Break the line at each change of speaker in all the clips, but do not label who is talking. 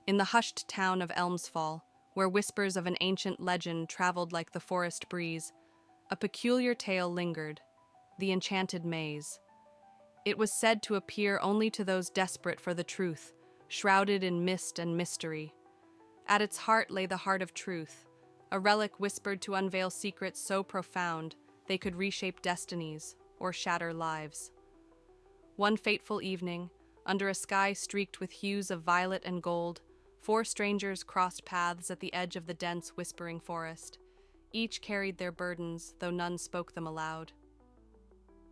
In the hushed town of Elmsfall, where whispers of an ancient legend traveled like the forest breeze, a peculiar tale lingered, the Enchanted Maze. It was said to appear only to those desperate for the truth, shrouded in mist and mystery. At its heart lay the heart of truth, a relic whispered to unveil secrets so profound they could reshape destinies or shatter lives. One fateful evening, under a sky streaked with hues of violet and gold, four strangers crossed paths at the edge of the dense, whispering forest. Each carried their burdens, though none spoke them aloud.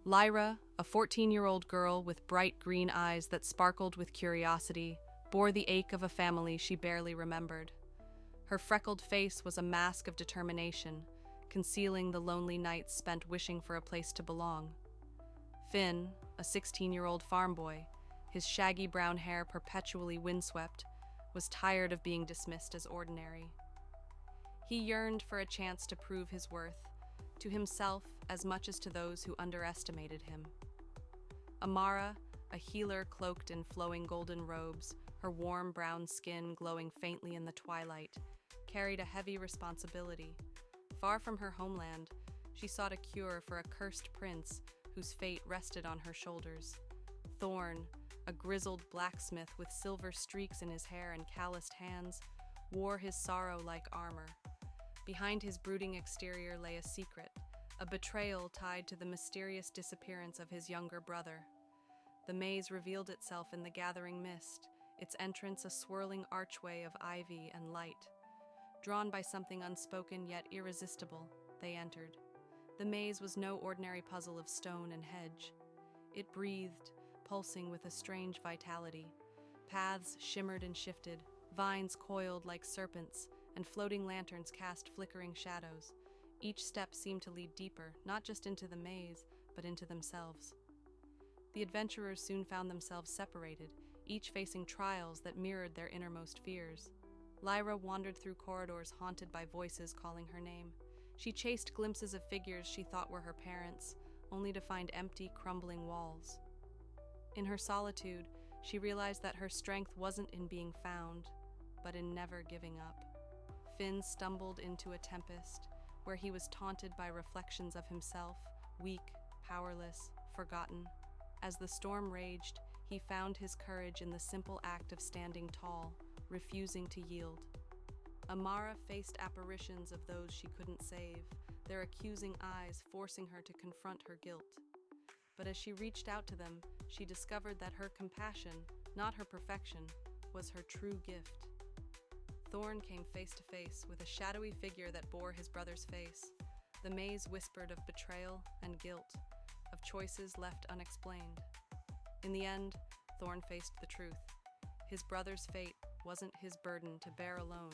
Lyra, a 14-year-old girl with bright green eyes that sparkled with curiosity, bore the ache of a family she barely remembered. Her freckled face was a mask of determination, concealing the lonely nights spent wishing for a place to belong. Finn, a 16-year-old farm boy, his shaggy brown hair perpetually windswept, was tired of being dismissed as ordinary. He yearned for a chance to prove his worth, to himself as much as to those who underestimated him. Amara, a healer cloaked in flowing golden robes, her warm brown skin glowing faintly in the twilight, carried a heavy responsibility. Far from her homeland, she sought a cure for a cursed prince whose fate rested on her shoulders. Thorne, a grizzled blacksmith with silver streaks in his hair and calloused hands, wore his sorrow like armor. Behind his brooding exterior lay a secret, a betrayal tied to the mysterious disappearance of his younger brother. The maze revealed itself in the gathering mist, its entrance a swirling archway of ivy and light. Drawn by something unspoken yet irresistible, they entered. The maze was no ordinary puzzle of stone and hedge. It breathed, pulsing with a strange vitality. Paths shimmered and shifted, vines coiled like serpents, and floating lanterns cast flickering shadows. Each step seemed to lead deeper, not just into the maze, but into themselves. The adventurers soon found themselves separated, each facing trials that mirrored their innermost fears. Lyra wandered through corridors haunted by voices calling her name. She chased glimpses of figures she thought were her parents, only to find empty, crumbling walls. In her solitude, she realized that her strength wasn't in being found, but in never giving up. Finn stumbled into a tempest, where he was taunted by reflections of himself, weak, powerless, forgotten. As the storm raged, he found his courage in the simple act of standing tall, refusing to yield. Amara faced apparitions of those she couldn't save, their accusing eyes forcing her to confront her guilt. But as she reached out to them, she discovered that her compassion, not her perfection, was her true gift. Thorne came face to face with a shadowy figure that bore his brother's face. The maze whispered of betrayal and guilt, of choices left unexplained. In the end, Thorne faced the truth. His brother's fate wasn't his burden to bear alone.